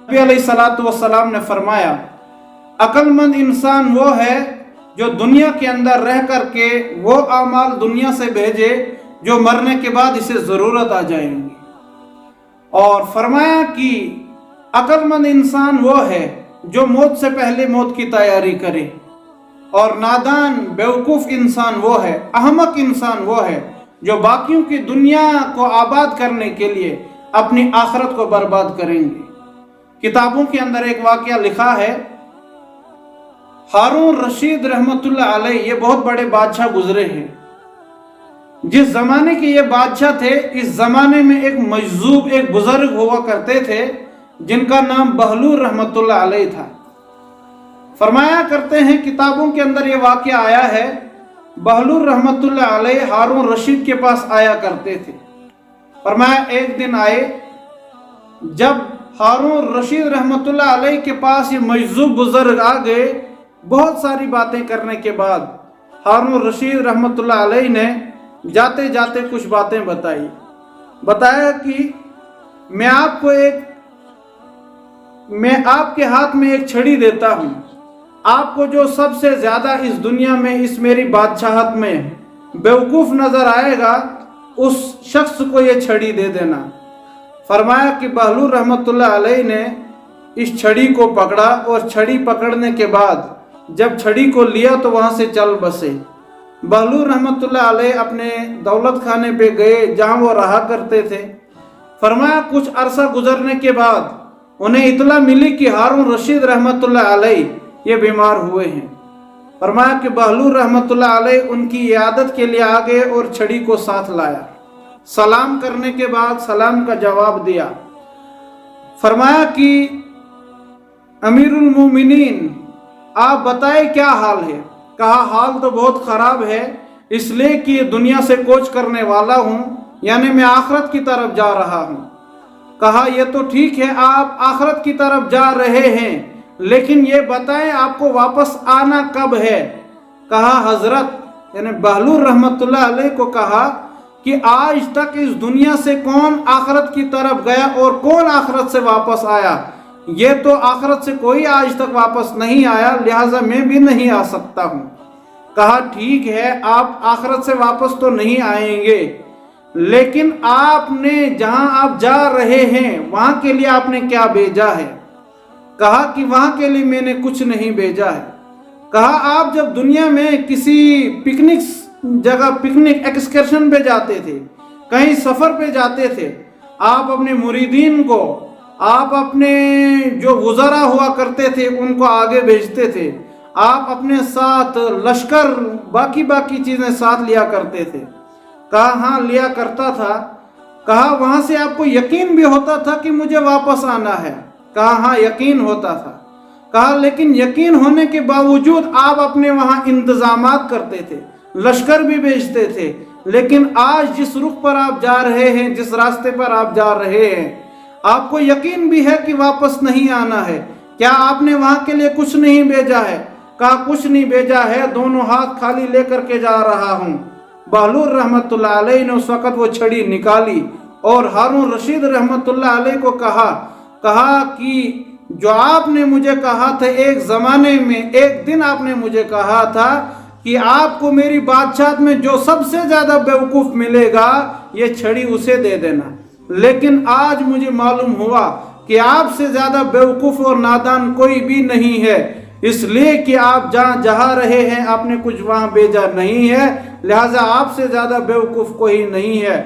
नबी अलैहिस्सलातु वस्सलाम ने फरमाया, अक्लमंद इंसान वो है जो दुनिया के अंदर रह करके वो आमाल दुनिया से भेजे जो मरने के बाद इसे ज़रूरत आ जाएंगी। और फरमाया कि अक्लमंद इंसान वो है जो मौत से पहले मौत की तैयारी करे, और नादान बेवकूफ़ इंसान वो है, अहमक इंसान वो है जो बाकियों की दुनिया को आबाद करने के लिए अपनी आखिरत को बर्बाद करेंगे। किताबों के अंदर एक वाक़या लिखा है, हारून रशीद रहमतुल्लाह अलैह ये बहुत बड़े बादशाह गुजरे हैं। जिस जमाने के ये बादशाह थे, इस जमाने में एक मजजूब एक बुजुर्ग हुआ करते थे जिनका नाम बहलूल रहमतुल्लाह अलैह था। फरमाया करते हैं किताबों के अंदर ये वाक़या आया है, बहलूल रहमतुल्लाह अलैह हारून रशीद के पास आया करते थे। फरमाया एक दिन आए, जब हारून रशीद रहमतुल्लाह अलैह के पास ये मजजूब बुजुर्ग आ गए, बहुत सारी बातें करने के बाद हारून रशीद रहमतुल्लाह अलैह ने जाते जाते कुछ बातें बताया कि मैं आपके हाथ में एक छड़ी देता हूँ, आपको जो सबसे ज़्यादा इस दुनिया में इस मेरी बादशाहत में बेवकूफ़ नज़र आएगा उस शख्स को ये छड़ी दे देना। फरमाया कि बहलूल रहमतुल्लाह अलैह ने इस छड़ी को पकड़ा, और छड़ी पकड़ने के बाद जब छड़ी को लिया तो वहाँ से चल बसे। बहलूल रहमतुल्लाह अलैह अपने दौलत खाने पे गए जहाँ वो रहा करते थे। फरमाया कुछ अरसा गुजरने के बाद उन्हें इतला मिली कि हारून रशीद रहमतुल्लाह अलैह ये बीमार हुए हैं। फरमाया कि बहलूल रहमतुल्लाह अलैह उनकी इयादत के लिए आ गए और छड़ी को साथ लाया। सलाम करने के बाद सलाम का जवाब दिया। फरमाया कि अमीरुल मोमिनीन आप बताए क्या हाल है। कहा हाल तो बहुत ख़राब है, इसलिए कि दुनिया से कोच करने वाला हूँ, यानी मैं आखिरत की तरफ जा रहा हूँ। कहा यह तो ठीक है, आप आखिरत की तरफ जा रहे हैं, लेकिन ये बताएं आपको वापस आना कब है। कहा हजरत यानी बहलूल रहमतुल्लाह अलैह को कहा कि आज तक इस दुनिया से कौन आखिरत की तरफ गया और कौन आखिरत से वापस आया। ये तो आखिरत से कोई आज तक वापस नहीं आया, लिहाजा मैं भी नहीं आ सकता हूँ। कहा ठीक है, आप आखिरत से वापस तो नहीं आएंगे, लेकिन आपने जहां आप जा रहे हैं वहां के लिए आपने क्या भेजा है। कहा कि वहां के लिए मैंने कुछ नहीं भेजा है। कहा आप जब दुनिया में किसी पिकनिक एक्सकर्शन पे जाते थे, कहीं सफर पे जाते थे, आप अपने मुरीदीन को, आप अपने जो गुज़रा हुआ करते थे उनको आगे भेजते थे, आप अपने साथ लश्कर बाकी चीज़ें साथ लिया करते थे। कहा हाँ लिया करता था। कहा वहाँ से आपको यकीन भी होता था कि मुझे वापस आना है। कहा हाँ यकीन होता था। कहा लेकिन यकीन होने के बावजूद आप अपने वहाँ इंतज़ामात करते थे, लश्कर भी भेजते थे, लेकिन आज जिस रुख पर आप जा रहे हैं, जिस रास्ते पर आप जा रहे हैं, आपको यकीन भी है कि वापस नहीं आना है। क्या आपने वहाँ के लिए कुछ नहीं भेजा है। कहा कुछ नहीं भेजा है, दोनों हाथ खाली लेकर के जा रहा हूँ। बहलूल रहमतुल्लाह अलैह ने उस वक़्त वो छड़ी निकाली और हारून रशीद रहमतुल्लाह अलैह को कहा कि जो आपने मुझे कहा था एक ज़माने में, एक दिन आपने मुझे कहा था कि आपको मेरी बादशाहत में जो सबसे ज़्यादा बेवकूफ़ मिलेगा ये छड़ी उसे दे देना, लेकिन आज मुझे मालूम हुआ कि आपसे ज़्यादा बेवकूफ़ और नादान कोई भी नहीं है, इसलिए कि आप जहाँ जा रहे हैं आपने कुछ वहाँ भेजा नहीं है, लिहाजा आपसे ज़्यादा बेवकूफ़ कोई नहीं है।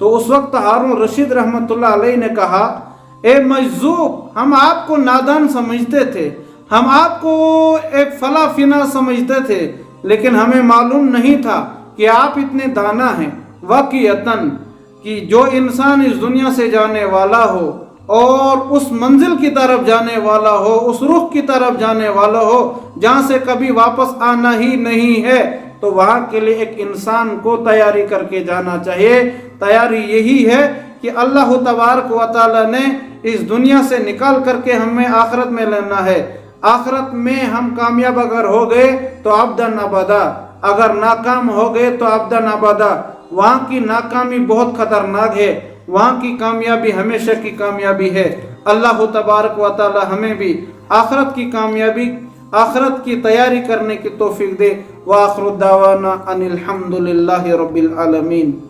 तो उस वक्त हारून रशीद रहमतुल्लाह अलैह ने कहा, ए मजजूब हम आपको नादान समझते थे, हम आपको एक फला फिना समझते थे, लेकिन हमें मालूम नहीं था कि आप इतने दाना हैं। वाक़ियतन कि जो इंसान इस दुनिया से जाने वाला हो और उस मंजिल की तरफ जाने वाला हो, उस रुख की तरफ जाने वाला हो जहाँ से कभी वापस आना ही नहीं है, तो वहाँ के लिए एक इंसान को तैयारी करके जाना चाहिए। तैयारी यही है कि अल्लाह तबारक व तआला ने इस दुनिया से निकाल करके हमें आखिरत में लेना है। आखिरत में हम कामयाब अगर हो गए तो अबदन अबदा, अगर नाकाम हो गए तो अबदन अबदा। वहाँ की नाकामी बहुत खतरनाक है, वहाँ की कामयाबी हमेशा की कामयाबी है। اللہ تبارک و تعالی ہمیں بھی آخرت کی کامیابی، آخرت کی تیاری کرنے کی توفیق دے۔ وآخر دعوانا ان الحمد للہ رب العالمین۔